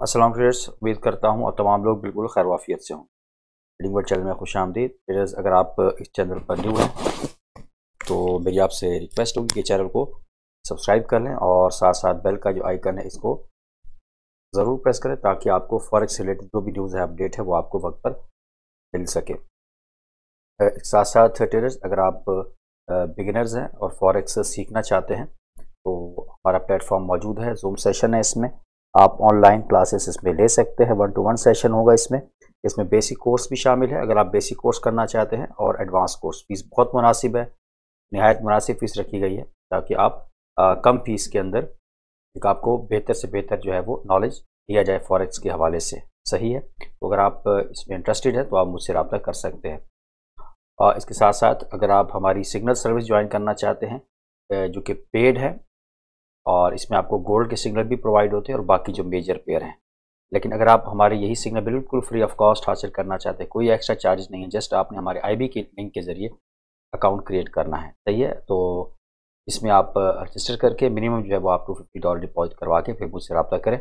अस्सलाम ट्रेडर्स, उम्मीद करता हूँ और तमाम लोग बिल्कुल खैर वाफियत से हों। ट्रेडिंग वर्ल्ड चैनल में खुशामदीद। ट्रेडर्स, अगर आप इस चैनल पर न्यू हैं तो मेरी आपसे रिक्वेस्ट होगी कि चैनल को सब्सक्राइब कर लें और साथ साथ बेल का जो आइकन है इसको ज़रूर प्रेस करें ताकि आपको फॉरेक्स से रिलेटेड जो भी न्यूज़ है, अपडेट है, वो आपको वक्त पर मिल सके। साथ साथ ट्रेडर्स, अगर आप बिगिनर्स हैं और फॉरेक्स सीखना चाहते हैं तो हमारा प्लेटफॉर्म मौजूद है। जूम सेशन है, इसमें आप ऑनलाइन क्लासेस इसमें ले सकते हैं। 1-to-1 सेशन होगा इसमें बेसिक कोर्स भी शामिल है। अगर आप बेसिक कोर्स करना चाहते हैं और एडवांस कोर्स, फीस बहुत मुनासिब है, निहायत मुनासिब फीस रखी गई है ताकि आप कम फीस के अंदर एक आपको बेहतर से बेहतर जो है वो नॉलेज दिया जाए फॉरेक्स के हवाले से। सही है, तो अगर आप इसमें इंटरेस्टेड है तो आप मुझसे रब्ता कर सकते हैं। और इसके साथ साथ अगर आप हमारी सिग्नल सर्विस ज्वाइन करना चाहते हैं जो कि पेड है, और इसमें आपको गोल्ड के सिग्नल भी प्रोवाइड होते हैं और बाकी जो मेजर पेयर हैं। लेकिन अगर आप हमारे यही सिग्नल बिल्कुल फ्री ऑफ कॉस्ट हासिल करना चाहते हैं, कोई एक्स्ट्रा चार्ज नहीं है, जस्ट आपने हमारे IB के लिंक के ज़रिए अकाउंट क्रिएट करना है। सही है, तो इसमें आप रजिस्टर करके मिनिमम जो है वो आप $250 डिपॉजिट करवा के फिर मुझसे रब्ता करें।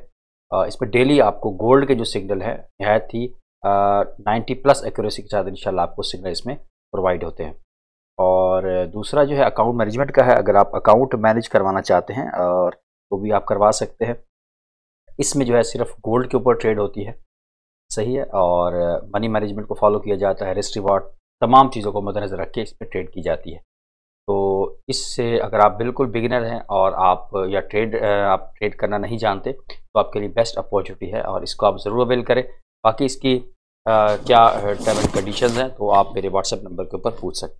इसमें डेली आपको गोल्ड के जो सिग्नल है नहायत ही 90+ एक्यूरेसी के साथ इंशाल्लाह आपको सिग्नल इसमें प्रोवाइड होते हैं। और दूसरा जो है अकाउंट मैनेजमेंट का है। अगर आप अकाउंट मैनेज करवाना चाहते हैं और वो भी आप करवा सकते हैं। इसमें जो है सिर्फ गोल्ड के ऊपर ट्रेड होती है। सही है, और मनी मैनेजमेंट को फॉलो किया जाता है, रिस्क रिवॉर्ड तमाम चीज़ों को मद्देनज़र रख के इसमें ट्रेड की जाती है। तो इससे अगर आप बिल्कुल बिगिनर हैं और आप आप ट्रेड करना नहीं जानते तो आपके लिए बेस्ट अपॉर्चुनिटी है और इसको आप ज़रूर अवेल करें। बाकी इसकी क्या टर्म एंड कंडीशंस हैं तो आप मेरे व्हाट्सएप नंबर के ऊपर पूछ सकते हैं।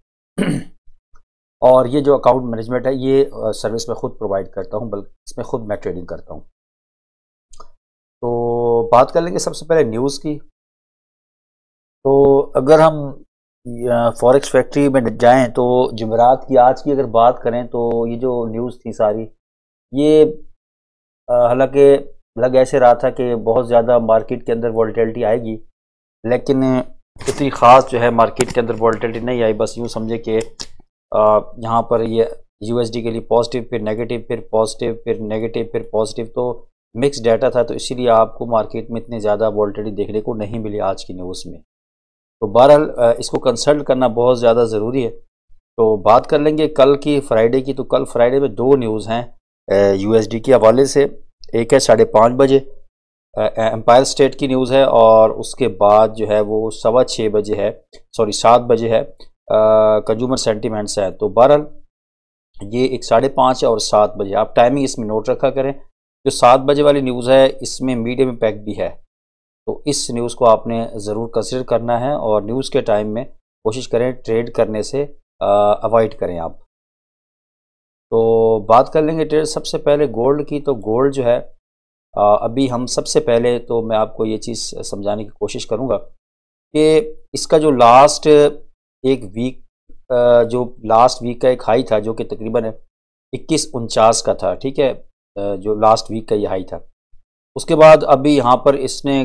और ये जो अकाउंट मैनेजमेंट है ये सर्विस मैं खुद प्रोवाइड करता हूँ, बल्कि इसमें खुद मैं ट्रेडिंग करता हूँ। तो बात कर लेंगे सबसे पहले न्यूज़ की। तो अगर हम फॉरेक्स फैक्ट्री में जाएं तो जुमेरात की आज की अगर बात करें तो ये जो न्यूज़ थी सारी, ये हालांकि लग ऐसे रहा था कि बहुत ज़्यादा मार्केट के अंदर वॉलेटिलिटी आएगी, लेकिन इतनी ख़ास जो है मार्केट के अंदर वॉलेटिलिटी नहीं आई। बस यूँ समझे कि यहाँ पर ये USD के लिए पॉजिटिव, फिर नेगेटिव, फिर पॉजिटिव, फिर नेगेटिव, फिर पॉजिटिव, तो मिक्स डाटा था। तो इसीलिए आपको मार्केट में इतनी ज़्यादा वॉलेटिलिटी देखने को नहीं मिली आज की न्यूज़ में। तो बहरहाल इसको कंसल्ट करना बहुत ज़्यादा ज़रूरी है। तो बात कर लेंगे कल की, फ्राइडे की। तो कल फ्राइडे में 2 न्यूज़ हैं USD के हवाले से। एक है 5:30 बजे एम्पायर स्टेट की न्यूज़ है, और उसके बाद जो है वो 6:15 बजे है, सॉरी 7 बजे है कंज्यूमर सेंटिमेंट्स है। तो बहरहाल ये एक 5:30 और 7 बजे, आप टाइमिंग इसमें नोट रखा करें। जो 7 बजे वाली न्यूज़ है इसमें मीडियम इम्पैक्ट भी है, तो इस न्यूज़ को आपने ज़रूर कंसिडर करना है और न्यूज़ के टाइम में कोशिश करें ट्रेड करने से अवॉइड करें आप। तो बात कर लेंगे ट्रेड सबसे पहले गोल्ड की। तो गोल्ड जो है अभी हम सबसे पहले तो मैं आपको ये चीज़ समझाने की कोशिश करूँगा कि इसका जो लास्ट एक वीक जो लास्ट वीक का एक हाई था जो कि तकरीबन 2149 का था, ठीक है, जो लास्ट वीक का ये हाई था। उसके बाद अभी यहाँ पर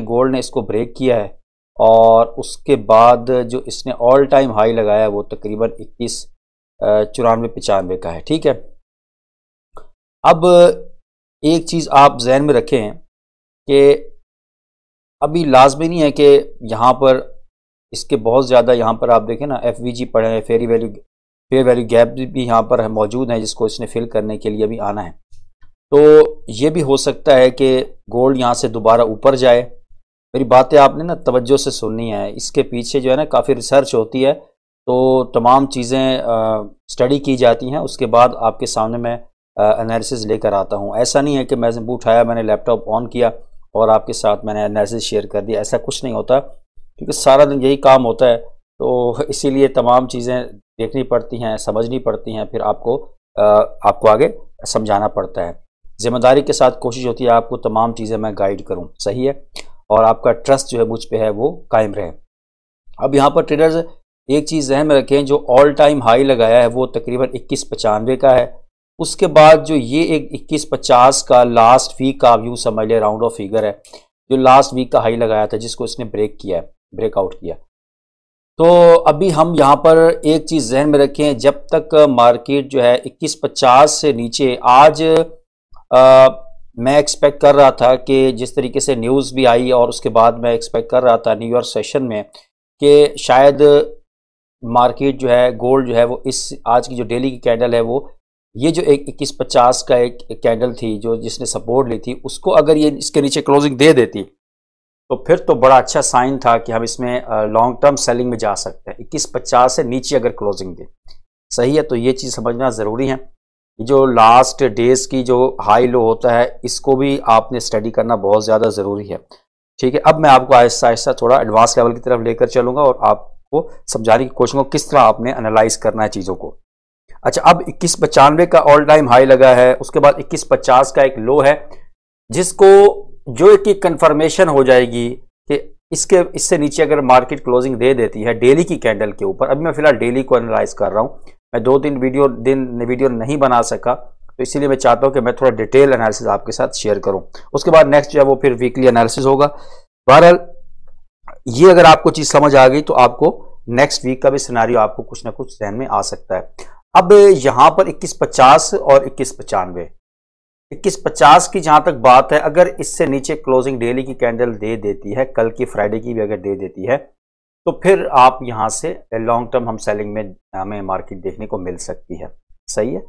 गोल्ड ने इसको ब्रेक किया है, और उसके बाद जो इसने ऑल टाइम हाई लगाया वो तकरीबन 2194-95 का है, ठीक है। अब एक चीज़ आप जहन में रखें कि अभी लाजमी नहीं है कि यहाँ पर इसके बहुत ज़्यादा, यहाँ पर आप देखें ना FVG पड़े हैं, फेयर वैल्यू गैप भी यहाँ पर है, मौजूद है, जिसको इसने फिल करने के लिए अभी आना है। तो ये भी हो सकता है कि गोल्ड यहाँ से दोबारा ऊपर जाए। मेरी बातें आपने ना तवज्जो से सुननी है, इसके पीछे जो है ना काफ़ी रिसर्च होती है, तो तमाम चीज़ें स्टडी की जाती हैं, उसके बाद आपके सामने मैं एनालिसिस लेकर आता हूँ। ऐसा नहीं है कि मैं उठाया, मैंने लैपटॉप ऑन किया और आपके साथ मैंने एनालिसिस शेयर कर दिया, ऐसा कुछ नहीं होता, क्योंकि सारा दिन यही काम होता है। तो इसीलिए तमाम चीज़ें देखनी पड़ती हैं, समझनी पड़ती हैं, फिर आपको आगे समझाना पड़ता है। ज़िम्मेदारी के साथ कोशिश होती है आपको तमाम चीज़ें मैं गाइड करूं, सही है, और आपका ट्रस्ट जो है मुझ पे है वो कायम रहे। अब यहाँ पर ट्रेडर्स एक चीज़ जहन में रखें, जो ऑल टाइम हाई लगाया है वो तकरीबन 2195 का है। उसके बाद जो ये एक 2150 का लास्ट वीक का आप यूँ समझ ले, राउंड ऑफ फिगर है, जो लास्ट वीक का हाई लगाया था जिसको इसने ब्रेकआउट किया। तो अभी हम यहाँ पर एक चीज़ जहन में रखें, जब तक मार्केट जो है 2150 से नीचे, आज मैं एक्सपेक्ट कर रहा था कि जिस तरीके से न्यूज़ भी आई और उसके बाद मैं एक्सपेक्ट कर रहा था न्यूयॉर्क सेशन में कि शायद मार्केट जो है, गोल्ड जो है वो इस आज की जो डेली की कैंडल है वो ये जो एक 2150 का एक कैंडल थी जो जिसने सपोर्ट ली थी, उसको अगर ये इसके नीचे क्लोजिंग दे देती तो फिर तो बड़ा अच्छा साइन था कि हम इसमें लॉन्ग टर्म सेलिंग में जा सकते हैं। 2150 से नीचे अगर क्लोजिंग दे, सही है, तो ये चीज़ समझना ज़रूरी है। जो लास्ट डेज की जो हाई लो होता है इसको भी आपने स्टडी करना बहुत ज़्यादा ज़रूरी है। ठीक है, अब मैं आपको आहिस्ता आहिस्ता थोड़ा एडवांस लेवल की तरफ लेकर चलूँगा और आपको समझाने की कोशिश करूँगा किस तरह आपने एनालाइज करना है चीज़ों को। अच्छा, अब 2195 का ऑल टाइम हाई लगा है, उसके बाद 2150 का एक लो है, जिसको जो एक कंफर्मेशन हो जाएगी कि इससे नीचे अगर मार्केट क्लोजिंग दे देती है डेली की कैंडल के ऊपर। अभी मैं फिलहाल डेली को एनालाइज कर रहा हूँ, मैं 2-3 वीडियो नहीं बना सका, तो इसीलिए मैं चाहता हूँ कि मैं थोड़ा डिटेल एनालिसिस आपके साथ शेयर करूँ। उसके बाद नेक्स्ट जो है वो फिर वीकली एनालिसिस होगा। बहरहाल ये अगर आपको चीज़ समझ आ गई तो आपको नेक्स्ट वीक का भी सिनेरियो आपको कुछ ना कुछ ध्यान में आ सकता है। अब यहाँ पर 2150 और 2150 की जहां तक बात है, अगर इससे नीचे क्लोजिंग डेली की कैंडल दे देती है, कल की फ्राइडे की भी अगर दे देती है, तो फिर आप यहां से लॉन्ग टर्म हम सेलिंग में हमें मार्केट देखने को मिल सकती है। सही है।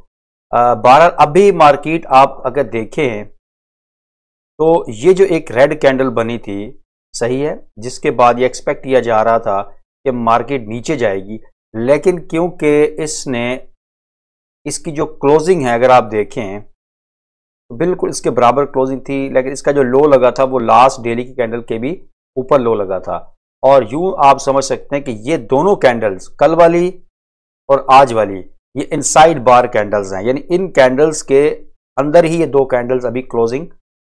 12 अभी मार्केट आप अगर देखें तो ये जो एक रेड कैंडल बनी थी, सही है, जिसके बाद ये एक्सपेक्ट किया जा रहा था कि मार्केट नीचे जाएगी, लेकिन क्योंकि इसकी जो क्लोजिंग है अगर आप देखें तो बिल्कुल इसके बराबर क्लोजिंग थी, लेकिन इसका जो लो लगा था वो लास्ट डेली की कैंडल के भी ऊपर लो लगा था। और यूं आप समझ सकते हैं कि ये दोनों कैंडल्स, कल वाली और आज वाली, ये इनसाइड बार कैंडल्स हैं, यानी इन कैंडल्स के अंदर ही ये दो कैंडल्स अभी क्लोजिंग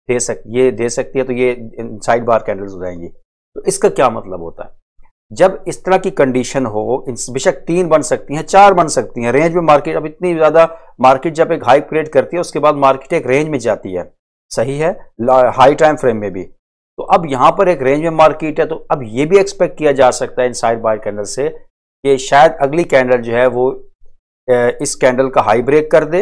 दे सकती है, तो ये इनसाइड बार कैंडल्स हो जाएंगी। तो इसका क्या मतलब होता है, जब इस तरह की कंडीशन हो, बेशक 3 बन सकती हैं, 4 बन सकती हैं, रेंज में मार्केट, अब इतनी ज्यादा मार्केट जब एक हाई क्रिएट करती है उसके बाद मार्केट एक रेंज में जाती है, सही है, हाई टाइम फ्रेम में भी। तो अब यहां पर एक रेंज में मार्केट है, तो अब ये भी एक्सपेक्ट किया जा सकता है इनसाइड बाय कैंडल से कि शायद अगली कैंडल जो है वो इस कैंडल का हाई ब्रेक कर दे,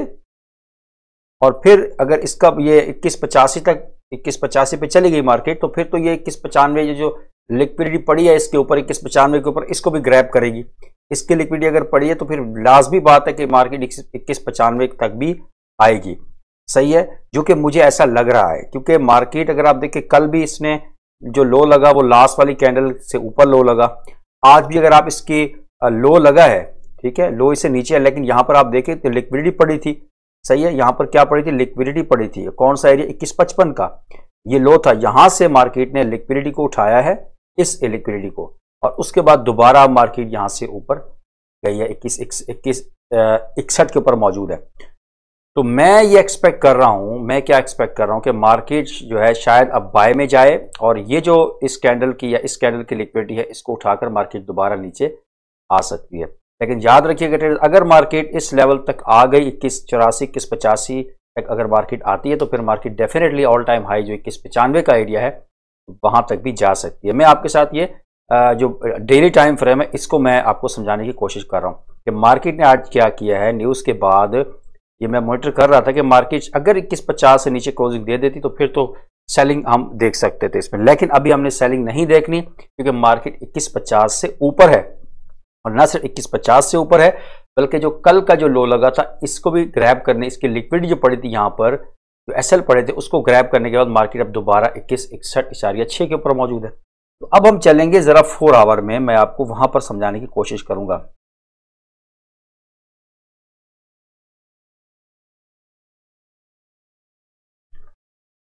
और फिर अगर इसका ये 2185 पे चली गई मार्केट, तो फिर तो ये 2195 जो लिक्विडिटी पड़ी है इसके ऊपर, 2195 के ऊपर, इसको भी ग्रैब करेगी। इसकी लिक्विडिटी अगर पड़ी है तो फिर लाजमी बात है कि मार्केट 2195 तक भी आएगी। सही है, जो कि मुझे ऐसा लग रहा है, क्योंकि मार्केट अगर आप देखें कल भी इसने जो लो लगा वो लास्ट वाली कैंडल से ऊपर लो लगा, आज भी अगर आप इसकी लो लगा है, ठीक है, लो इससे नीचे है, लेकिन यहां पर आप देखें तो लिक्विडिटी पड़ी थी। सही है, यहां पर क्या पड़ी थी, लिक्विडिटी पड़ी थी। कौन सा एरिया, 2155 का ये लो था, यहां से मार्केट ने लिक्विडिटी को उठाया है, इस लिक्विडिटी को, और उसके बाद दोबारा मार्केट यहां से ऊपर गई है, 2161 के ऊपर मौजूद है। तो मैं ये एक्सपेक्ट कर रहा हूं, मैं क्या एक्सपेक्ट कर रहा हूं कि मार्केट जो है शायद अब बाय में जाए, और ये जो इस कैंडल की या इस कैंडल की लिक्विडिटी है इसको उठाकर मार्केट दोबारा नीचे आ सकती है। लेकिन याद रखिएगा, अगर मार्केट इस लेवल तक आ गई, 2184 2185 तक अगर मार्केट आती है, तो फिर market definitely all time high जो 2195 का एरिया है वहां तक भी जा सकती है। मैं आपके साथ ये जो डेली टाइम फ्रेम है इसको मैं आपको समझाने की कोशिश कर रहा हूं कि मार्केट ने आज क्या किया है। न्यूज़ के बाद ये मैं मॉनिटर कर रहा था कि मार्केट अगर 2150 से नीचे क्लोजिंग दे देती तो फिर तो सेलिंग हम देख सकते थे इसमें, लेकिन अभी हमने सेलिंग नहीं देखनी, क्योंकि मार्केट 2150 से ऊपर है, और ना सिर्फ 2150 से ऊपर है बल्कि जो कल का जो लो लगा था इसको भी ग्रैब करने, इसकी लिक्विडिटी जो पड़ी थी यहाँ पर, जो एसएल पड़े थे उसको ग्रैब करने के बाद मार्केट अब दोबारा 2161.6 के ऊपर मौजूद है। तो अब हम चलेंगे जरा 4 आवर में, मैं आपको वहां पर समझाने की कोशिश करूंगा।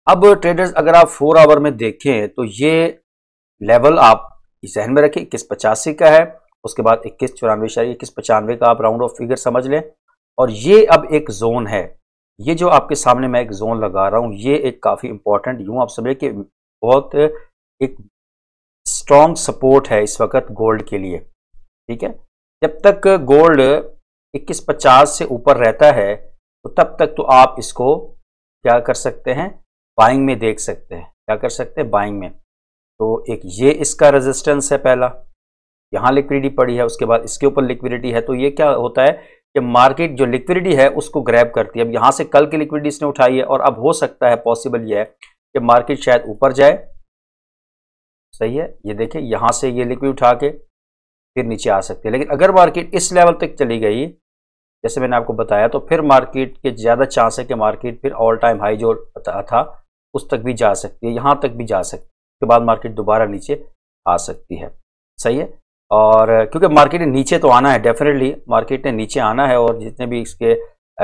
अब ट्रेडर्स अगर आप 4 आवर में देखें तो ये लेवल आप जहन में रखें, 2185 का है, उसके बाद 2194 का आप राउंड ऑफ फिगर समझ लें, और ये अब एक जोन है, ये जो आपके सामने मैं एक जोन लगा रहा हूं, ये एक काफी इंपॉर्टेंट, यूं आप समझे कि बहुत एक स्ट्रॉन्ग सपोर्ट है इस वक्त गोल्ड के लिए। ठीक है, जब तक गोल्ड 2150 से ऊपर रहता है तो तब तक तो आप इसको क्या कर सकते हैं, बाइंग में देख सकते हैं। क्या कर सकते हैं, बाइंग में। तो एक ये इसका रेजिस्टेंस है, पहला यहां लिक्विडिटी पड़ी है, उसके बाद इसके ऊपर लिक्विडिटी है, तो ये क्या होता है कि मार्केट जो लिक्विडिटी है उसको ग्रैब करती है। अब यहाँ से कल की लिक्विडिटी इसने उठाई है और अब हो सकता है, पॉसिबल ये है कि मार्केट शायद ऊपर जाए, सही है। ये देखिए यहाँ से ये लिक्विड उठा के फिर नीचे आ सकती है, लेकिन अगर मार्केट इस लेवल तक चली गई जैसे मैंने आपको बताया, तो फिर मार्केट के ज़्यादा चांस है कि मार्केट फिर ऑल टाइम हाई जो था उस तक भी जा सकती है, यहाँ तक भी जा सकती है। उसके बाद मार्केट दोबारा नीचे आ सकती है, सही है। और क्योंकि मार्केट ने नीचे तो आना है, डेफिनेटली मार्केट ने नीचे आना है, और जितने भी इसके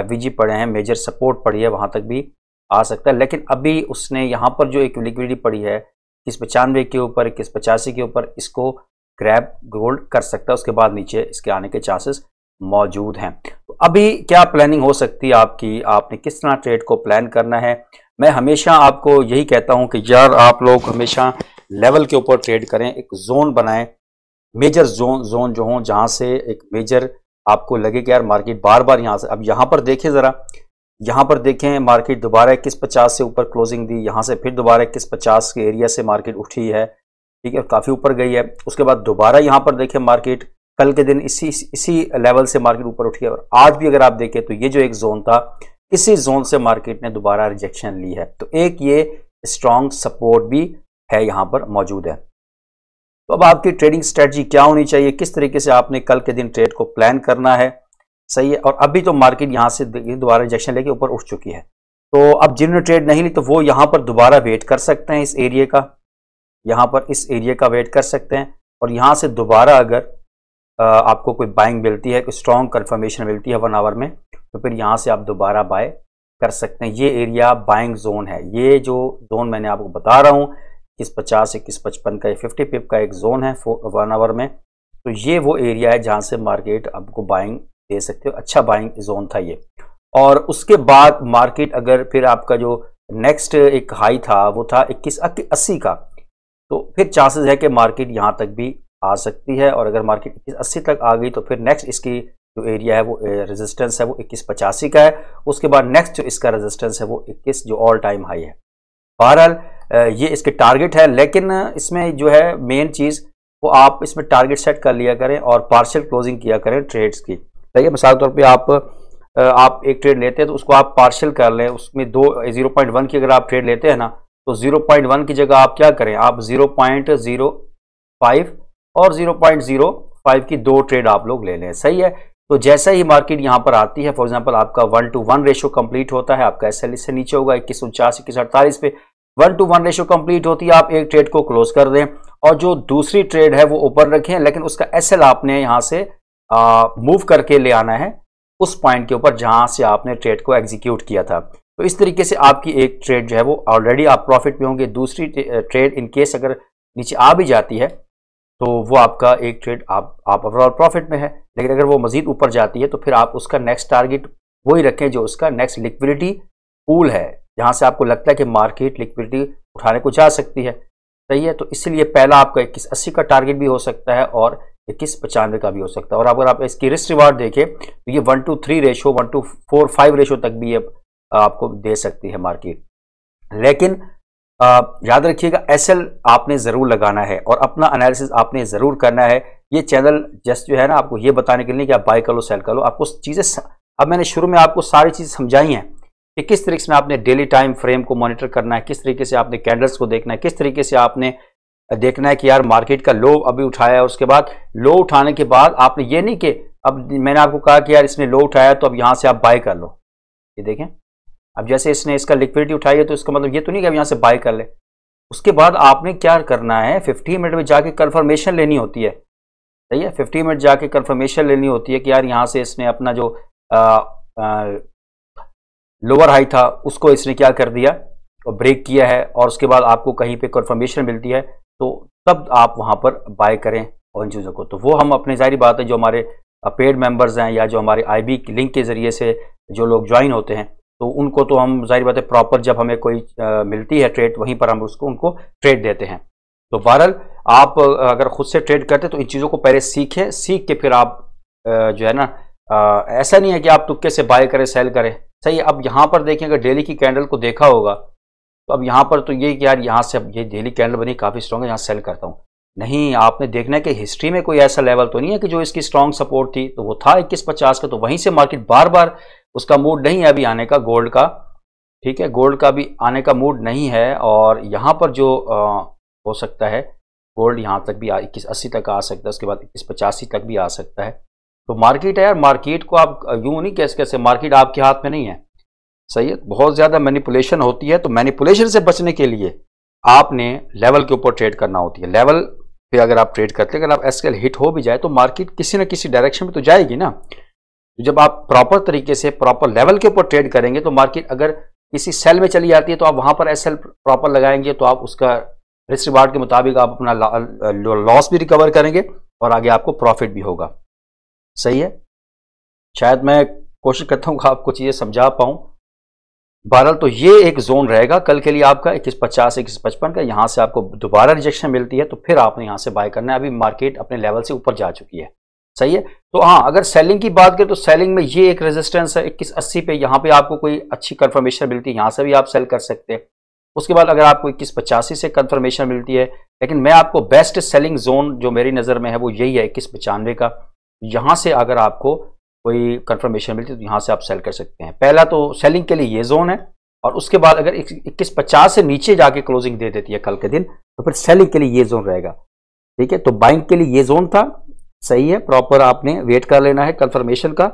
वीजी पड़े हैं, मेजर सपोर्ट पड़ी है, वहाँ तक भी आ सकता है। लेकिन अभी उसने यहाँ पर जो एक लिक्विडिटी पड़ी है 2195 के ऊपर, 2185 के ऊपर, इसको ग्रैब गोल्ड कर सकता है, उसके बाद नीचे इसके आने के चांसेस मौजूद हैं। तो अभी क्या प्लानिंग हो सकती है आपकी, आपने किस तरह ट्रेड को प्लान करना है। मैं हमेशा आपको यही कहता हूं कि यार आप लोग हमेशा लेवल के ऊपर ट्रेड करें, एक जोन बनाएं, मेजर जोन जो हो, जहां से एक मेजर आपको लगे कि यार मार्केट बार बार यहां से, अब यहां पर देखें ज़रा, यहाँ पर देखें मार्केट दोबारा 2150 से ऊपर क्लोजिंग दी, यहाँ से फिर दोबारा 2150 के एरिया से मार्केट उठी है, ठीक है, काफ़ी ऊपर गई है। उसके बाद दोबारा यहाँ पर देखें मार्केट कल के दिन इसी लेवल से मार्केट ऊपर उठी है, और आज भी अगर आप देखें तो ये जो एक जोन था, इसी जोन से मार्केट ने दोबारा रिजेक्शन ली है। तो एक ये स्ट्रॉन्ग सपोर्ट भी है यहाँ पर मौजूद है। तो अब आपकी ट्रेडिंग स्ट्रेटजी क्या होनी चाहिए, किस तरीके से आपने कल के दिन ट्रेड को प्लान करना है, सही है। और अभी तो मार्केट यहाँ से दोबारा रिजेक्शन लेके ऊपर उठ चुकी है, तो अब जिन्होंने ट्रेड नहीं ली तो वो यहाँ पर दोबारा वेट कर सकते हैं, इस एरिया का, यहाँ पर इस एरिया का वेट कर सकते हैं। और यहाँ से दोबारा अगर आपको कोई बाइंग मिलती है, कोई स्ट्रॉन्ग कंफर्मेशन मिलती है 1 आवर में, तो फिर यहाँ से आप दोबारा बाय कर सकते हैं। ये एरिया बाइंग जोन है, ये जो जोन मैंने आपको बता रहा हूँ 2150 2155 का, 50 पिप का एक जोन है 1 आवर में, तो ये वो एरिया है जहाँ से मार्केट आपको बाइंग दे सकते हो। अच्छा बाइंग जोन था ये। और उसके बाद मार्केट अगर फिर आपका जो नेक्स्ट एक हाई था वो था 2180 का, तो फिर चांसेस है कि मार्केट यहाँ तक भी आ सकती है। और अगर मार्केट 2180 तक आ गई तो फिर नेक्स्ट इसकी जो एरिया है वो रेजिस्टेंस है वो 2185 का है। उसके बाद नेक्स्ट जो इसका रेजिस्टेंस है वो 21 जो ऑल टाइम हाई है। बहरहाल ये इसके टारगेट है, लेकिन इसमें जो है मेन चीज़ वो आप इसमें टारगेट सेट कर लिया करें और पार्शियल क्लोजिंग किया करें ट्रेड्स की, सही है। मिसाल के तौर पे आप एक ट्रेड लेते हैं तो उसको आप पार्शियल कर लें, उसमें 0.1 की अगर आप ट्रेड लेते हैं ना, तो 0.1 की जगह आप क्या करें, आप 0.05 और 0.05 की 2 ट्रेड आप लोग ले लें, सही है। तो जैसा ही मार्केट यहाँ पर आती है, फॉर एग्जांपल आपका 1:1 रेशो कंप्लीट होता है, आपका एसएल इससे नीचे होगा 2149 2148 पे 1:1 रेशो कंप्लीट होती है, आप एक ट्रेड को क्लोज कर दें और जो दूसरी ट्रेड है वो ओपन रखें, लेकिन उसका एसएल आपने यहाँ से मूव करके ले आना है उस पॉइंट के ऊपर जहाँ से आपने ट्रेड को एग्जीक्यूट किया था। तो इस तरीके से आपकी एक ट्रेड जो है वो ऑलरेडी आप प्रॉफिट में होंगे। दूसरी ट्रेड इन केस अगर नीचे आ भी जाती है तो वो आपका एक ट्रेड आप ओवरऑल प्रॉफिट में है, लेकिन अगर वो मजीद ऊपर जाती है तो फिर आप उसका नेक्स्ट टारगेट वही रखें जो उसका नेक्स्ट लिक्विडिटी पूल है, जहां से आपको लगता है कि मार्केट लिक्विडिटी उठाने को जा सकती है, सही है। तो इसलिए पहला आपका 2180 का टारगेट भी हो सकता है और 2195 का भी हो सकता है। और अगर आप इसकी रिस्क रिवार्ड देखें तो ये 1:3 रेशो 1:4-5 रेशो तक भी ये आपको दे सकती है मार्केट। लेकिन याद रखिएगा एसएल आपने ज़रूर लगाना है और अपना एनालिसिस आपने ज़रूर करना है। ये चैनल जस्ट जो है ना आपको ये बताने के लिए कि आप बाय कर लो सेल कर लो, आपको चीज़ें अब मैंने शुरू में आपको सारी चीज़ें समझाई हैं कि किस तरीके से आपने डेली टाइम फ्रेम को मॉनिटर करना है, किस तरीके से आपने कैंडल्स को देखना है, किस तरीके से आपने देखना है कि यार मार्केट का लो अभी उठाया है, उसके बाद लो उठाने के बाद आपने ये नहीं कि अब मैंने आपको कहा कि यार इसने लो उठाया तो अब यहाँ से आप बाय कर लो। ये देखें अब जैसे इसने इसका लिक्विडिटी उठाई है तो इसका मतलब ये तो नहीं कि अब यहाँ से बाय कर ले। उसके बाद आपने क्या करना है, 50 मिनट में जाके कंफर्मेशन लेनी होती है, सही है। 50 मिनट जाके कंफर्मेशन लेनी होती है कि यार यहाँ से इसने अपना जो लोअर हाई था उसको इसने क्या कर दिया और ब्रेक किया है, और उसके बाद आपको कहीं पे कंफर्मेशन मिलती है तो तब आप वहाँ पर बाय करें और इन चीज़ों को। तो वो हम अपनी जारी बात है जो हमारे पेड मेंबर्स हैं या जो हमारे आईबी लिंक के ज़रिए से जो लोग ज्वाइन होते हैं तो उनको तो हम जाहिर बात है प्रॉपर जब हमें कोई मिलती है ट्रेड वहीं पर हम उनको ट्रेड देते हैं। तो बहरहाल आप अगर खुद से ट्रेड करते तो इन चीज़ों को पहले सीखें, सीख के फिर आप जो है ना ऐसा नहीं है कि आप तुक्के से बाय करें सेल करें, सही है। अब यहाँ पर देखें अगर डेली की कैंडल को देखा होगा तो अब यहाँ पर तो ये कि यार यहाँ से अब ये डेली कैंडल बनी काफ़ी स्ट्रॉन्ग है, यहाँ सेल करता हूँ, नहीं, आपने देखना है कि हिस्ट्री में कोई ऐसा लेवल तो नहीं है कि जो इसकी स्ट्रॉन्ग सपोर्ट थी, तो वो था 2150 का, तो वहीं से मार्केट बार बार उसका मूड नहीं है अभी आने का गोल्ड का, ठीक है, गोल्ड का भी आने का मूड नहीं है। और यहाँ पर जो हो सकता है गोल्ड यहाँ तक भी 2180 तक आ सकता है, उसके बाद 2185 तक भी आ सकता है। तो मार्केट है यार, मार्केट को आप यूं नहीं कैसे मार्केट आपके हाथ में नहीं है, सही है, बहुत ज़्यादा मैनिपुलेशन होती है। तो मैनिपुलेशन से बचने के लिए आपने लेवल के ऊपर ट्रेड करना होती है। लेवल पे अगर आप ट्रेड करते हैं, अगर आप एसकेएल हिट हो भी जाए तो मार्केट किसी न किसी डायरेक्शन में तो जाएगी ना। तो जब आप प्रॉपर तरीके से प्रॉपर लेवल के ऊपर ट्रेड करेंगे तो मार्केट अगर किसी सेल में चली जाती है तो आप वहां पर एसएल प्रॉपर लगाएंगे, तो आप उसका रिस्क रिवार्ड के मुताबिक आप अपना लॉस भी रिकवर करेंगे और आगे आपको प्रॉफिट भी होगा, सही है। शायद मैं कोशिश करता हूँ आपको चीज़ें समझा पाऊँ। बहरहाल तो ये एक जोन रहेगा कल के लिए आपका 2150 2155 का। यहाँ से आपको दोबारा रिजेक्शन मिलती है तो फिर आपने यहाँ से बाय करना है। अभी मार्केट अपने लेवल से ऊपर जा चुकी है, सही है। तो हाँ, अगर सेलिंग की बात करें तो सेलिंग में ये एक रेजिस्टेंस है 2180 पे, यहाँ पे आपको कोई अच्छी कंफर्मेशन मिलती है, यहाँ से भी आप सेल कर सकते हैं। उसके बाद अगर आपको 2185 से कंफर्मेशन मिलती है, लेकिन मैं आपको बेस्ट सेलिंग जोन जो मेरी नज़र में है वो यही है 2195 का। यहाँ से अगर आपको कोई कंफर्मेशन मिलती है तो यहाँ से आप सेल कर सकते हैं। पहला तो सेलिंग के लिए ये जोन है, और उसके बाद अगर 2150 से नीचे जाके क्लोजिंग दे देती है कल के दिन तो फिर सेलिंग के लिए ये जोन रहेगा, ठीक है। तो बाइंग के लिए ये जोन था, सही है, प्रॉपर आपने वेट कर लेना है कंफर्मेशन का।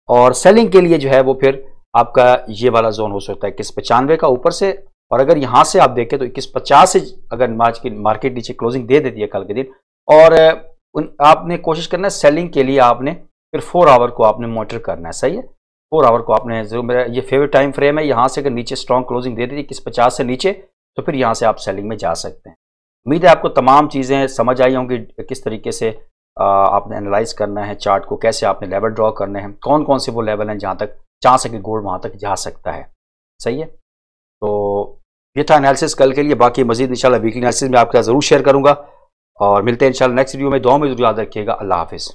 और सेलिंग के लिए जो है वो फिर आपका ये वाला जोन हो सकता है 2195 का ऊपर से। और अगर यहाँ से आप देखें तो 2150 से अगर मार्केट नीचे क्लोजिंग दे देती है कल के दिन, और आपने कोशिश करना है सेलिंग के लिए आपने फिर 4 आवर को आपने मॉनिटर करना है, सही है। 4 आवर को आपने जरूर, मेरा ये फेवरेट टाइम फ्रेम है। यहाँ से अगर नीचे स्ट्रॉन्ग क्लोजिंग दे दी 2150 से नीचे तो फिर यहाँ से आप सेलिंग में जा सकते हैं। उम्मीद है आपको तमाम चीज़ें समझ आई होंगी, किस तरीके से आपने एनालाइज करना है चार्ट को, कैसे आपने लेवल ड्रॉ करने हैं, कौन कौन से वो लेवल हैं जहाँ तक जा सके गोल्ड वहाँ तक जा सकता है, सही है। तो ये था एनालिसिस कल के लिए। बाकी मजीद इंशाल्लाह वीकली एनालिसिस में आपके साथ ज़रूर शेयर करूँगा, और मिलते हैं इंशाल्लाह नेक्स्ट वीडियो में। दुआ में जरूर याद रखिएगा। अल्लाह हाफिज़।